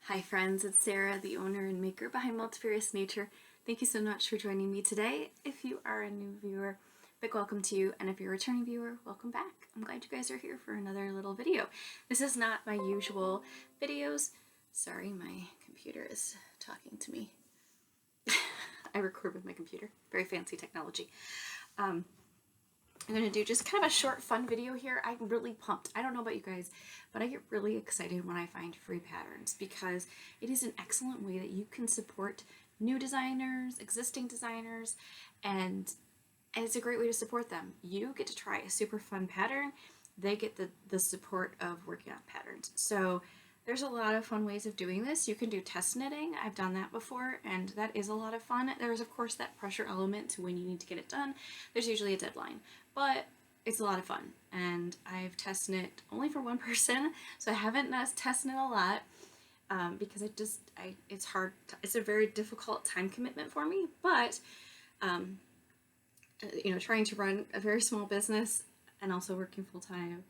Hi friends, it's Sarah, the owner and maker behind Multifarious Nature. Thank you so much for joining me today. If you are a new viewer, big welcome to you, and if you're a returning viewer, welcome back. I'm glad you guys are here for another little video. This is not my usual videos. Sorry, my computer is talking to me. I record with my computer. Very fancy technology. I'm going to do just kind of a short, fun video here. I'm really pumped. I don't know about you guys, but I get really excited when I find free patterns because it is an excellent way that you can support new designers, existing designers, and it's a great way to support them. You get to try a super fun pattern. They get the support of working on patterns. So there's a lot of fun ways of doing this. You can do test knitting. I've done that before, and that is a lot of fun. There's, of course, that pressure element to when you need to get it done. There's usually a deadline, but it's a lot of fun. And I've test knit only for one person, so I haven't test knit a lot because it's hard. It's a very difficult time commitment for me, but trying to run a very small business and also working full-time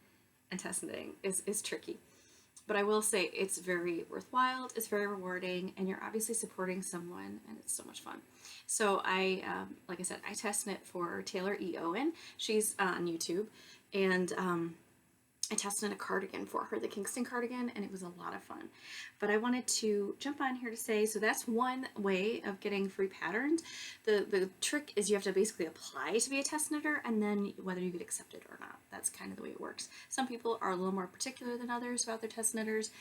and test knitting is tricky. But I will say it's very worthwhile, it's very rewarding, and you're obviously supporting someone, and it's so much fun. So like I said, I test knit for Taylor E. Owen. She's on YouTube, and I tested a cardigan for her, the Kingston cardigan, and it was a lot of fun. But I wanted to jump on here to say, so that's one way of getting free patterns. The trick is you have to basically apply to be a test knitter, and then whether you get accepted or not. That's kind of the way it works. Some people are a little more particular than others about their test knitters.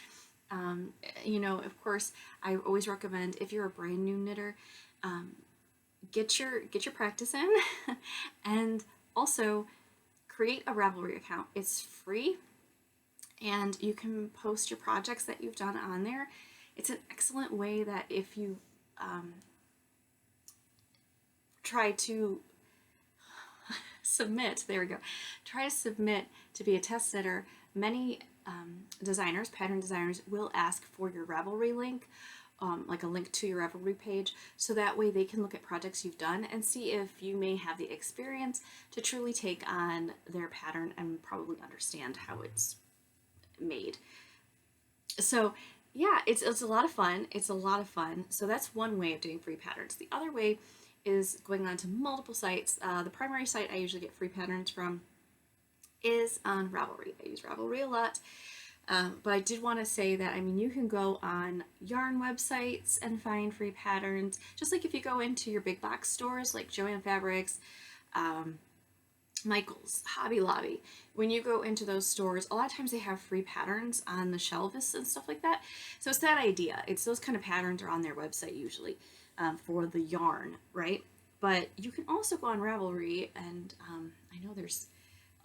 Of course, I always recommend if you're a brand new knitter, get your practice in, and also create a Ravelry account. It's free, and you can post your projects that you've done on there. It's an excellent way that if you try to submit, there we go, try to submit to be a test knitter, many designers, pattern designers, will ask for your Ravelry link, like a link to your Ravelry page, so that way they can look at projects you've done and see if you may have the experience to truly take on their pattern and probably understand how it's made. So yeah, it's a lot of fun. It's a lot of fun. So that's one way of doing free patterns. The other way is going on to multiple sites. The primary site I usually get free patterns from is on Ravelry. I use Ravelry a lot. But I did want to say that, you can go on yarn websites and find free patterns, just like if you go into your big box stores like Joann Fabrics, Michael's, Hobby Lobby. When you go into those stores, a lot of times they have free patterns on the shelves and stuff like that. So it's that idea. It's those kind of patterns are on their website usually for the yarn, right? But you can also go on Ravelry, and I know there's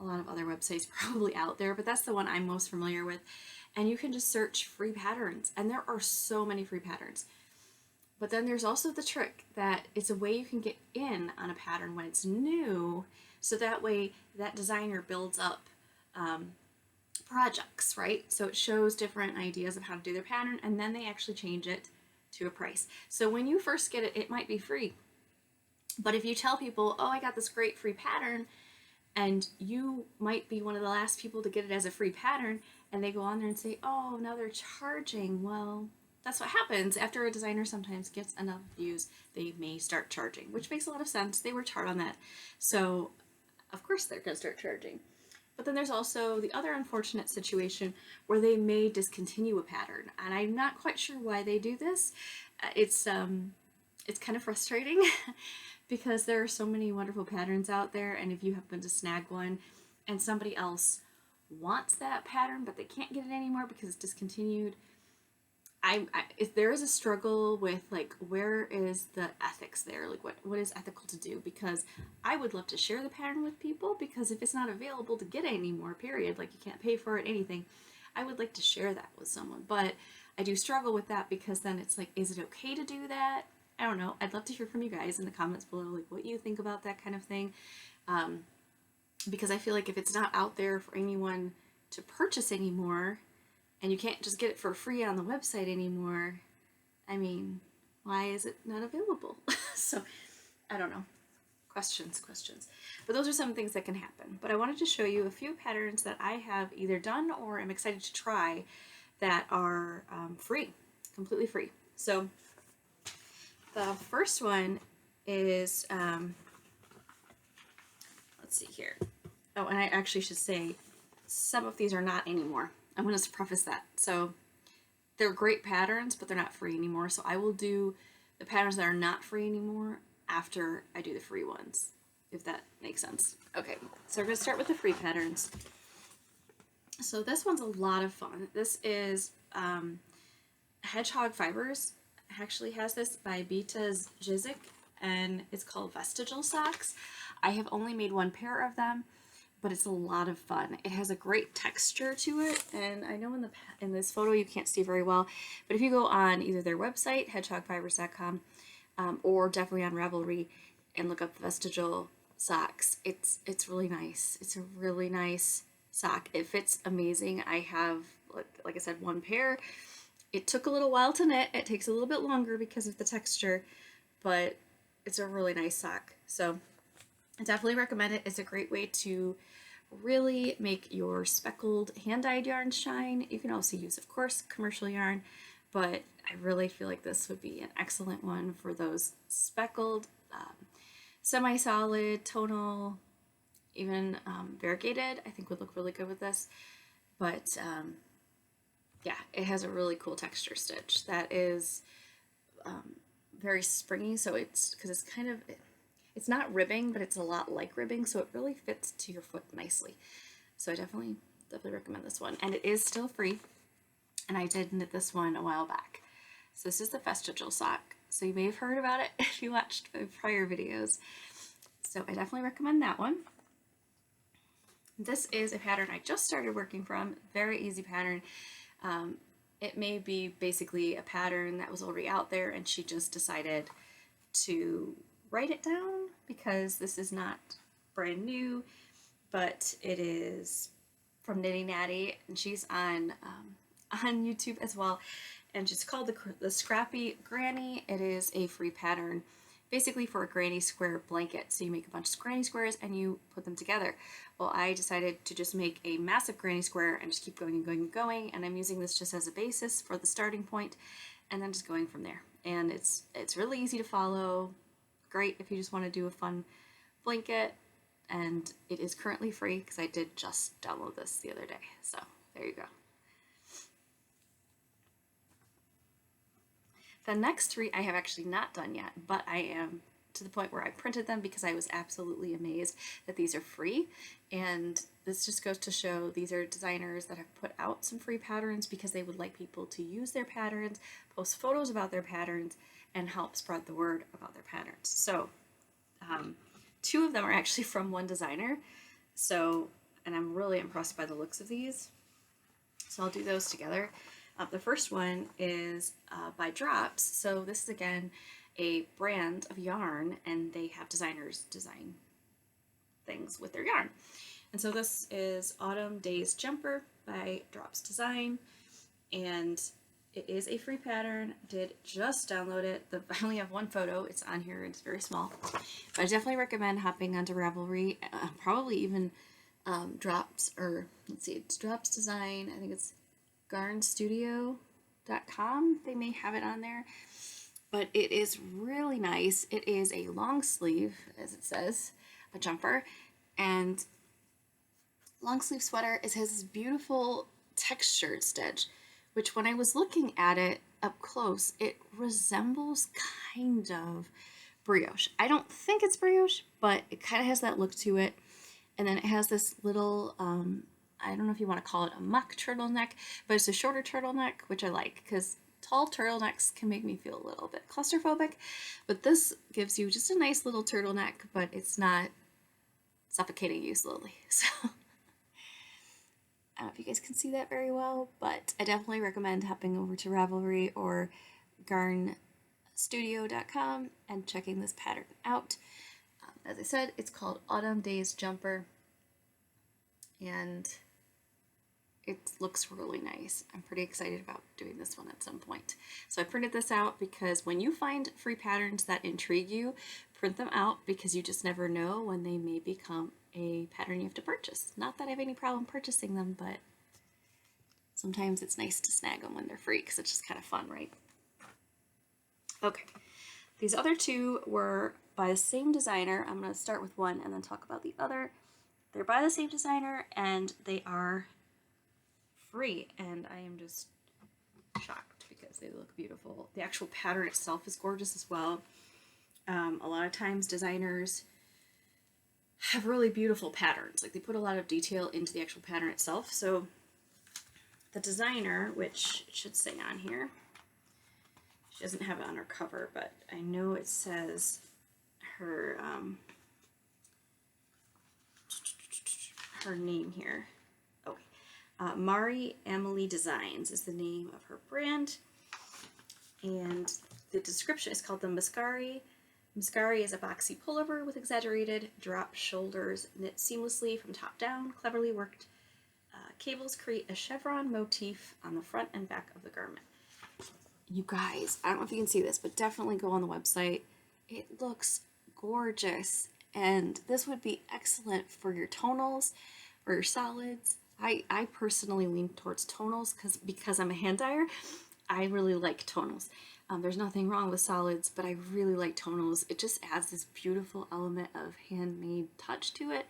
a lot of other websites probably out there, but that's the one I'm most familiar with. And you can just search free patterns, and there are so many free patterns. But then there's also the trick that it's a way you can get in on a pattern when it's new, so that way that designer builds up projects, right? So it shows different ideas of how to do their pattern, and then they actually change it to a price. So when you first get it, it might be free. But if you tell people, oh, I got this great free pattern, and you might be one of the last people to get it as a free pattern, and they go on there and say, oh, now they're charging. Well, that's what happens. After a designer sometimes gets enough views, they may start charging, which makes a lot of sense. They worked hard on that. So, of course, they're going to start charging. But then there's also the other unfortunate situation where they may discontinue a pattern, and I'm not quite sure why they do this. It's kind of frustrating because there are so many wonderful patterns out there, and if you happen to snag one and somebody else wants that pattern but they can't get it anymore because it's discontinued, if there is a struggle with, like, where is the ethics there? Like, what is ethical to do? Because I would love to share the pattern with people, because if it's not available to get anymore, period, like you can't pay for it, anything, I would like to share that with someone. But I do struggle with that, because then it's like, is it okay to do that? I don't know. I'd love to hear from you guys in the comments below, like what you think about that kind of thing. Because I feel like if it's not out there for anyone to purchase anymore, and you can't just get it for free on the website anymore, why is it not available? So, I don't know. Questions. But those are some things that can happen. But I wanted to show you a few patterns that I have either done or am excited to try that are free. completely free. So the first one is, let's see here. Oh, and I actually should say some of these are not anymore. I'm going to preface that. So they're great patterns, but they're not free anymore. So I will do the patterns that are not free anymore after I do the free ones, if that makes sense. Okay, so we're going to start with the free patterns. So this one's a lot of fun. This is Hedgehog Fibers. Actually has this by Desigs, and it's called Vesigial socks. I have only made one pair of them, but it's a lot of fun. It has a great texture to it, and I know in this photo you can't see very well, but if you go on either their website, hedgehogfibers.com, or definitely on Ravelry and look up the Vesigial socks, it's really nice. It's a really nice sock. It fits amazing. I have, like I said, one pair. It took a little while to knit. It takes a little bit longer because of the texture, but it's a really nice sock. So I definitely recommend it. It's a great way to really make your speckled hand-dyed yarn shine. You can also use, of course, commercial yarn, but I really feel like this would be an excellent one for those speckled, semi-solid, tonal, even variegated. I think would look really good with this. But yeah, it has a really cool texture stitch that is very springy. So because it's kind of, it's not ribbing, but it's a lot like ribbing, so it really fits to your foot nicely. So I definitely recommend this one, and it is still free. And I did knit this one a while back. So this is the Vesigial sock. So you may have heard about it if you watched my prior videos. So I definitely recommend that one. This is a pattern I just started working from. Very easy pattern. It may be basically a pattern that was already out there, and she just decided to write it down because this is not brand new, but it is from KnittyNatty, and she's on YouTube as well, and it's called the Scrappy Granny. It is a free pattern basically for a granny square blanket. So you make a bunch of granny squares and you put them together. Well, I decided to just make a massive granny square and just keep going and going and going, and I'm using this just as a basis for the starting point and then just going from there. And it's really easy to follow. Great if you just want to do a fun blanket, and it is currently free because I did just download this the other day. So there you go. The next three I have actually not done yet, but I am to the point where I printed them because I was absolutely amazed that these are free. And this just goes to show these are designers that have put out some free patterns because they would like people to use their patterns, post photos about their patterns, and help spread the word about their patterns. So two of them are actually from one designer. So, and I'm really impressed by the looks of these. So I'll do those together. The first one is by Drops. So this is again a brand of yarn, and they have designers design things with their yarn. And so this is Autumn Days Jumper by Drops Design, and it is a free pattern. Did just download it. I only have one photo. It's on here. It's very small, but I definitely recommend hopping onto Ravelry. Probably even Drops, or let's see, it's Drops Design. I think it's garnstudio.com. They may have it on there, but it is really nice. It is a long sleeve, as it says, a jumper, and long sleeve sweater. It has this beautiful textured stitch, which when I was looking at it up close, it resembles kind of brioche. I don't think it's brioche, but it kind of has that look to it. And then it has this little, I don't know if you want to call it a mock turtleneck, but it's a shorter turtleneck, which I like because tall turtlenecks can make me feel a little bit claustrophobic. But this gives you just a nice little turtleneck, but it's not suffocating you slowly. So I don't know if you guys can see that very well, but I definitely recommend hopping over to Ravelry or garnstudio.com and checking this pattern out. As I said, it's called Autumn Days Jumper, and it looks really nice. I'm pretty excited about doing this one at some point. So I printed this out because when you find free patterns that intrigue you, print them out because you just never know when they may become a pattern you have to purchase. Not that I have any problem purchasing them, but sometimes it's nice to snag them when they're free because it's just kind of fun, right? Okay, these other two were by the same designer. I'm going to start with one and then talk about the other. They're by the same designer and they are free, and I am just shocked because they look beautiful. The actual pattern itself is gorgeous as well. A lot of times designers have really beautiful patterns. Like they put a lot of detail into the actual pattern itself. So the designer, which it should say on here, she doesn't have it on her cover, but I know it says her her name here. Okay, Amelie Designs is the name of her brand, and the description is called the Muscari. Muscari is a boxy pullover with exaggerated drop shoulders, knit seamlessly from top down. Cleverly worked cables create a chevron motif on the front and back of the garment. You guys, I don't know if you can see this, but definitely go on the website. It looks gorgeous, and this would be excellent for your tonals or your solids. I personally lean towards tonals because I'm a hand dyer. I really like tonals. There's nothing wrong with solids, but I really like tonals. It just adds this beautiful element of handmade touch to it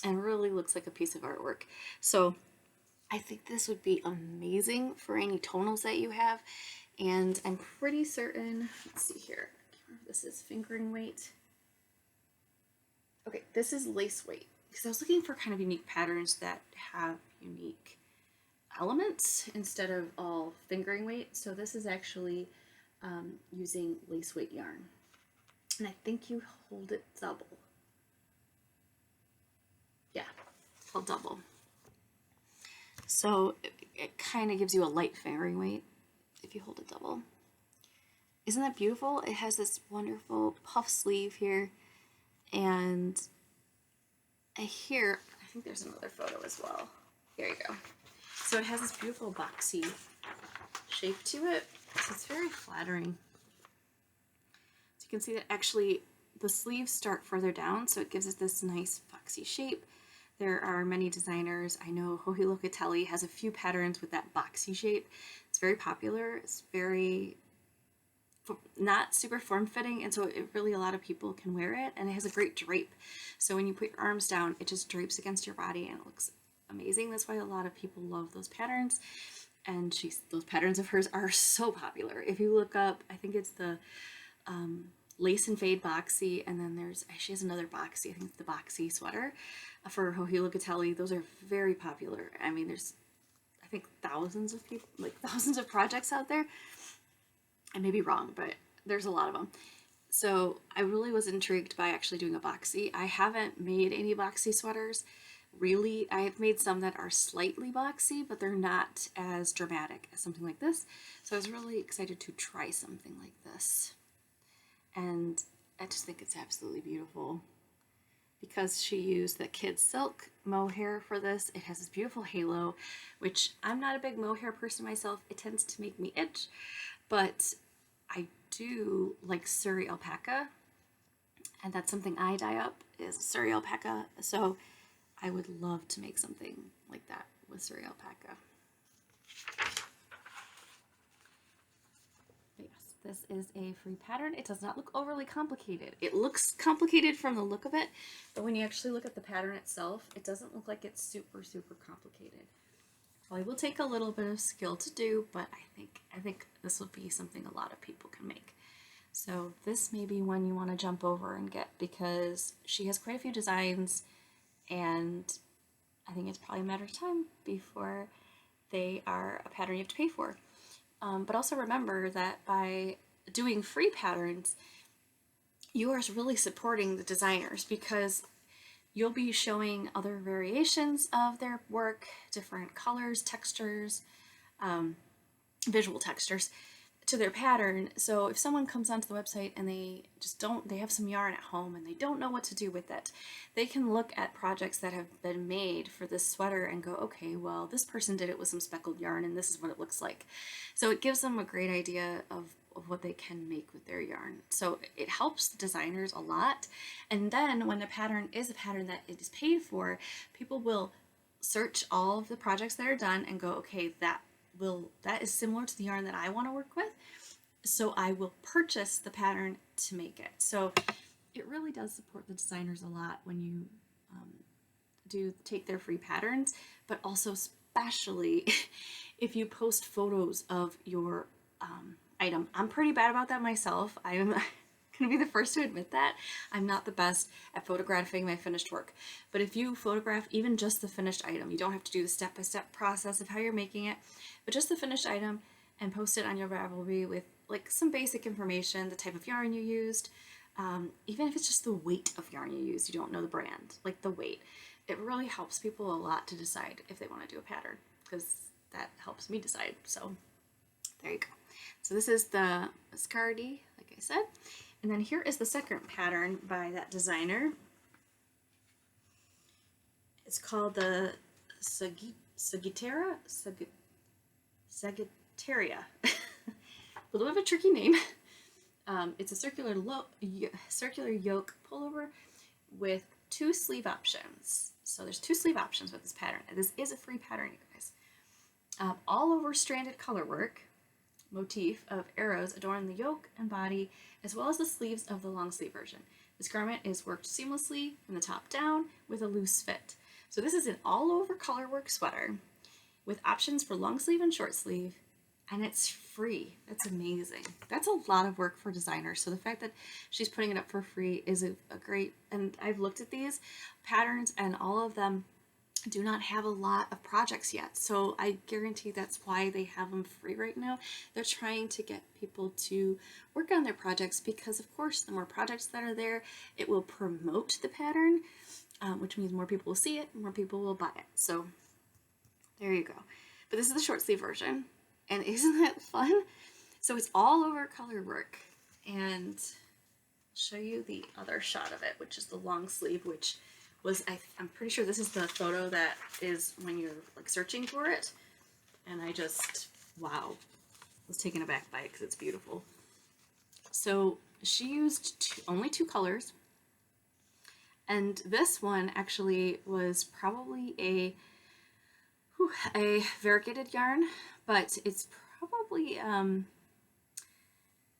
and really looks like a piece of artwork. So I think this would be amazing for any tonals that you have. And I'm pretty certain, let's see here, I can't remember if this is fingering weight. Okay, this is lace weight, because I was looking for kind of unique patterns that have unique elements instead of all fingering weight. So this is actually using lace weight yarn. And I think you hold it double. Yeah, it's called double. So it kind of gives you a light fingering weight if you hold it double. Isn't that beautiful? It has this wonderful puff sleeve here, and here, I think there's another photo as well. Here you go. So it has this beautiful boxy shape to it, so it's very flattering. So you can see that actually the sleeves start further down, so it gives it this nice boxy shape. There are many designers. I know Joji Locatelli has a few patterns with that boxy shape. It's very popular. It's very not super form-fitting, and so it really, a lot of people can wear it, and it has a great drape. So when you put your arms down, it just drapes against your body and it looks amazing. That's why a lot of people love those patterns, and those patterns of hers are so popular. If you look up, I think it's the Lace and Fade boxy, and then she has another boxy, I think it's the boxy sweater for Joji Locatelli. Those are very popular. I mean, there's, I think, thousands of people, like thousands of projects out there. I may be wrong, but there's a lot of them. So I really was intrigued by actually doing a boxy. I haven't made any boxy sweaters. Really, I have made some that are slightly boxy, but they're not as dramatic as something like this. So I was really excited to try something like this. And I just think it's absolutely beautiful. Because she used the kid silk mohair for this, it has this beautiful halo, which I'm not a big mohair person myself. It tends to make me itch, but I do like Surrey alpaca, and that's something I dye up, is Surrey alpaca. So I would love to make something like that with Surrey alpaca. This is a free pattern. It does not look overly complicated. It looks complicated from the look of it, but when you actually look at the pattern itself, it doesn't look like it's super, super complicated. Probably will take a little bit of skill to do, but I think this will be something a lot of people can make. So this may be one you want to jump over and get, because she has quite a few designs, and I think it's probably a matter of time before they are a pattern you have to pay for. But also remember that by doing free patterns, you are really supporting the designers, because you'll be showing other variations of their work, different colors, textures, visual textures to their pattern. So if someone comes onto the website and they have some yarn at home and they don't know what to do with it, they can look at projects that have been made for this sweater and go, okay, well, this person did it with some speckled yarn and this is what it looks like. So it gives them a great idea of what they can make with their yarn. So it helps the designers a lot. And then when the pattern is a pattern that it is paid for, people will search all of the projects that are done and go, okay, that is similar to the yarn that I want to work with. So I will purchase the pattern to make it. So it really does support the designers a lot when you do take their free patterns, but also especially if you post photos of your item. I'm pretty bad about that myself. I am going to be the first to admit that. I'm not the best at photographing my finished work. But if you photograph even just the finished item, you don't have to do the step-by-step process of how you're making it, but just the finished item, and post it on your Ravelry with like some basic information, the type of yarn you used, even if it's just the weight of yarn you use, you don't know the brand, like the weight. It really helps people a lot to decide if they want to do a pattern, because that helps me decide. So there you go. So this is the Muscari, like I said. And then here is the second pattern by that designer. It's called the Sagittaria. Sagittaria. A little bit of a tricky name. It's a circular yoke pullover with 2 sleeve options. So there's 2 sleeve options with this pattern. And this is a free pattern, you guys. All over stranded color work motif of arrows adorn the yoke and body, as well as the sleeves of the long sleeve version. This garment is worked seamlessly from the top down with a loose fit. So this is an all over colorwork sweater with options for long sleeve and short sleeve, and it's free. That's amazing. That's a lot of work for designers. So the fact that she's putting it up for free is a great, and I've looked at these patterns and all of them do not have a lot of projects yet. So I guarantee that's why they have them free right now. They're trying to get people to work on their projects because, of course, the more projects that are there, it will promote the pattern, which means more people will see it, more people will buy it. So there you go. But this is the short sleeve version, and isn't that fun? So it's all over color work, and I'll show you the other shot of it, which is the long sleeve, which was, I'm pretty sure this is the photo that is when you're like searching for it, and I just, wow, was taken aback by it because it's beautiful. So she used only 2 colors, and this one actually was probably a variegated yarn, but it's probably, I'm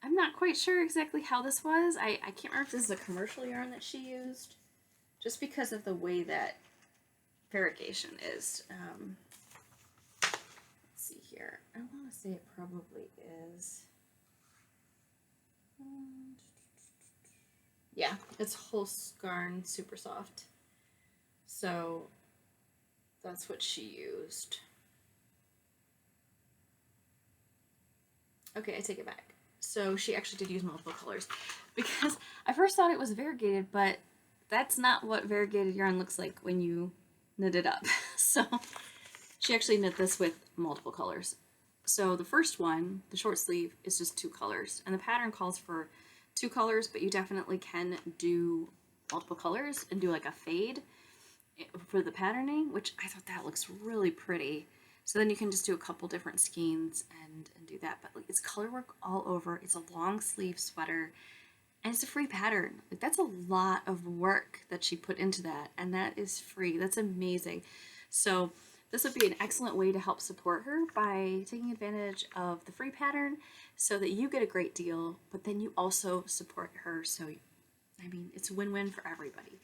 not quite sure exactly how this was. I can't remember if this is a commercial yarn that she used, just because of the way that variegation is. Let's see here. I want to say it probably is. Yeah, it's Muscari, super soft. So that's what she used. Okay, I take it back. So she actually did use multiple colors, because I first thought it was variegated, but that's not what variegated yarn looks like when you knit it up. So she actually knit this with multiple colors. So the first one, the short sleeve, is just 2 colors, and the pattern calls for 2 colors, but you definitely can do multiple colors and do like a fade for the patterning, which I thought that looks really pretty. So then you can just do a couple different skeins and do that. But like, it's color work all over. It's a long sleeve sweater, and it's a free pattern. Like, that's a lot of work that she put into that, and that is free. That's amazing. So this would be an excellent way to help support her by taking advantage of the free pattern so that you get a great deal, but then you also support her. So, I mean, it's a win-win for everybody.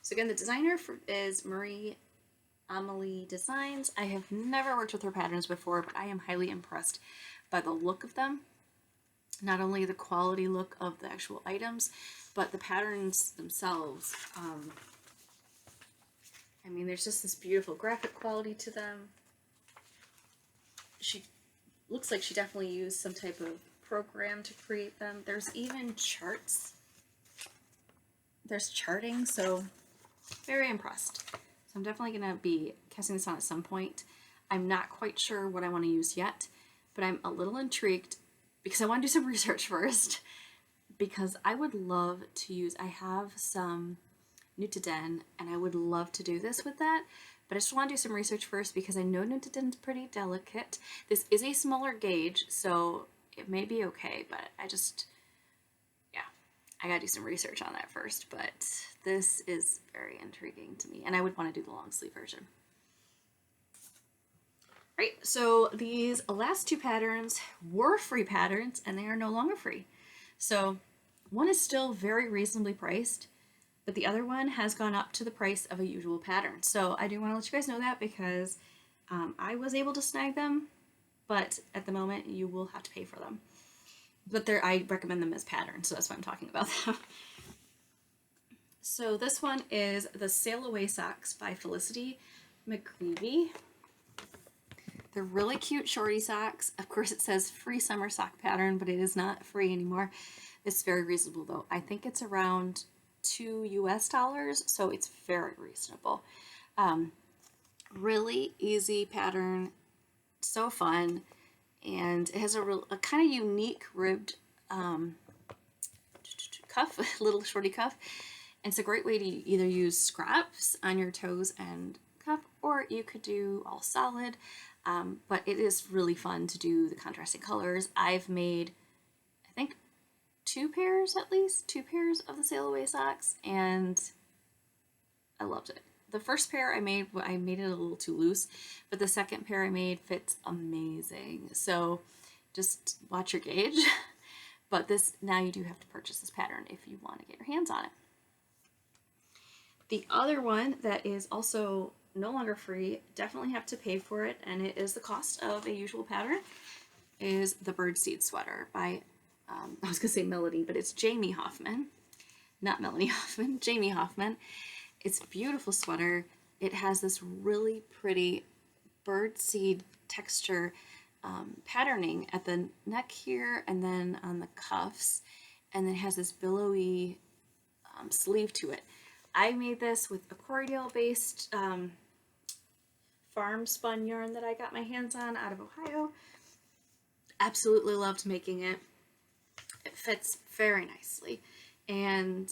So again, the designer is Amelie Designs. I have never worked with her patterns before, but I am highly impressed by the look of them. Not only the quality look of the actual items, but the patterns themselves. I mean, there's just this beautiful graphic quality to them. She looks like she definitely used some type of program to create them. There's even charts. There's charting, so very impressed. So I'm definitely going to be casting this on at some point. I'm not quite sure what I want to use yet, but I'm a little intrigued because I want to do some research first, because I would love to use, I have some Nutiden, and I would love to do this with that, but I just want to do some research first because I know Nutiden's pretty delicate. This is a smaller gauge, so it may be okay, but I just, yeah, I gotta do some research on that first, but this is very intriguing to me, and I would want to do the long sleeve version. Right, so these last two patterns were free patterns and they are no longer free. So one is still very reasonably priced, but the other one has gone up to the price of a usual pattern. So I do want to let you guys know that because I was able to snag them, but at the moment you will have to pay for them. But I recommend them as patterns, so that's why I'm talking about them. So this one is the Sail Away Socks by Felicity McGreevy. They're really cute shorty socks. Of course it says free summer sock pattern, but it is not free anymore. It's very reasonable though. I think it's around $2 US, so it's very reasonable. Really easy pattern, so fun, and it has a kind of unique ribbed cuff, little shorty cuff. And it's a great way to either use scraps on your toes and cuff, or you could do all solid. But it is really fun to do the contrasting colors. I've made, I think, two pairs of the Sail Away socks, and I loved it. The first pair I made it a little too loose, but the second pair I made fits amazing. So just watch your gauge. But this, now you do have to purchase this pattern if you want to get your hands on it. The other one that is also no longer free, definitely have to pay for it, and it is the cost of a usual pattern, is the Birdseed Sweater by, I was going to say Melody, but it's Jamie Hoffman. Not Melanie Hoffman, Jamie Hoffman. It's a beautiful sweater. It has this really pretty birdseed texture patterning at the neck here and then on the cuffs, and then it has this billowy sleeve to it. I made this with a Corriedale based farm spun yarn that I got my hands on out of Ohio. Absolutely loved making it. It fits very nicely, and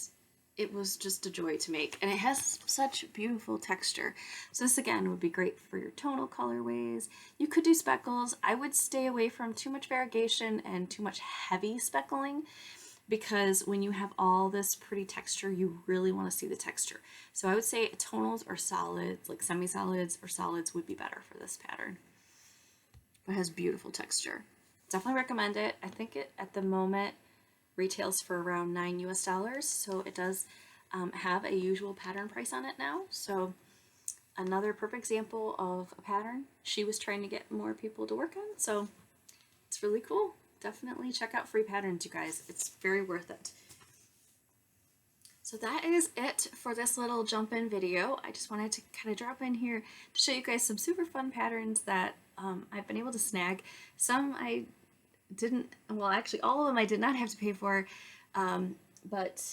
it was just a joy to make, and it has such beautiful texture. So this again would be great for your tonal colorways. You could do speckles. I would stay away from too much variegation and too much heavy speckling, because when you have all this pretty texture, you really want to see the texture. So I would say tonals or solids, like semi-solids or solids, would be better for this pattern. But it has beautiful texture. Definitely recommend it. I think it at the moment retails for around $9 US, so it does have a usual pattern price on it now. So another perfect example of a pattern she was trying to get more people to work on, so it's really cool. Definitely check out free patterns, you guys. It's very worth it. So that is it for this little jump-in video. I just wanted to kind of drop in here to show you guys some super fun patterns that I've been able to snag. Some I didn't, well actually all of them I did not have to pay for, but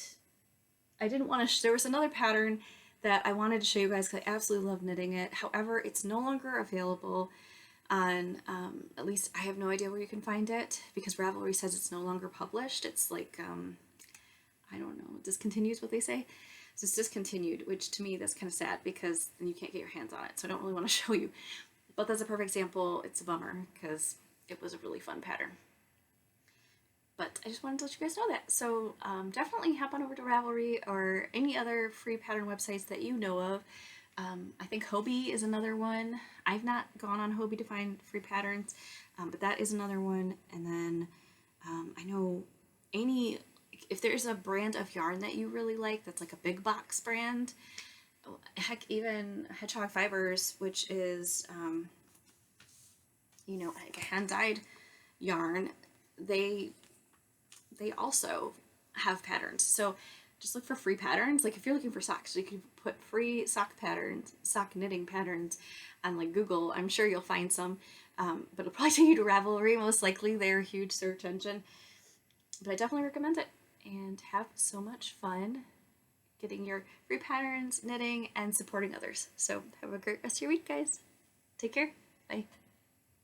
I didn't want to, there was another pattern that I wanted to show you guys because I absolutely love knitting it. However, it's no longer available on, at least I have no idea where you can find it, because Ravelry says it's no longer published. It's like, I don't know, discontinued is what they say. So it's discontinued, which to me that's kind of sad because then you can't get your hands on it. So I don't really want to show you, but that's a perfect example. It's a bummer because it was a really fun pattern. But I just wanted to let you guys know that. So definitely hop on over to Ravelry or any other free pattern websites that you know of. I think Hobie is another one. I've not gone on Hobie to find free patterns, but that is another one. And then I know if there's a brand of yarn that you really like, that's like a big box brand, heck, even Hedgehog Fibers, which is, you know, like a hand-dyed yarn, they also have patterns. So just look for free patterns. Like if you're looking for socks, you can put free sock patterns, sock knitting patterns on like Google. I'm sure you'll find some, but it'll probably take you to Ravelry. Most likely they're a huge search engine, but I definitely recommend it, and have so much fun getting your free patterns, knitting, and supporting others. So have a great rest of your week, guys. Take care. Bye.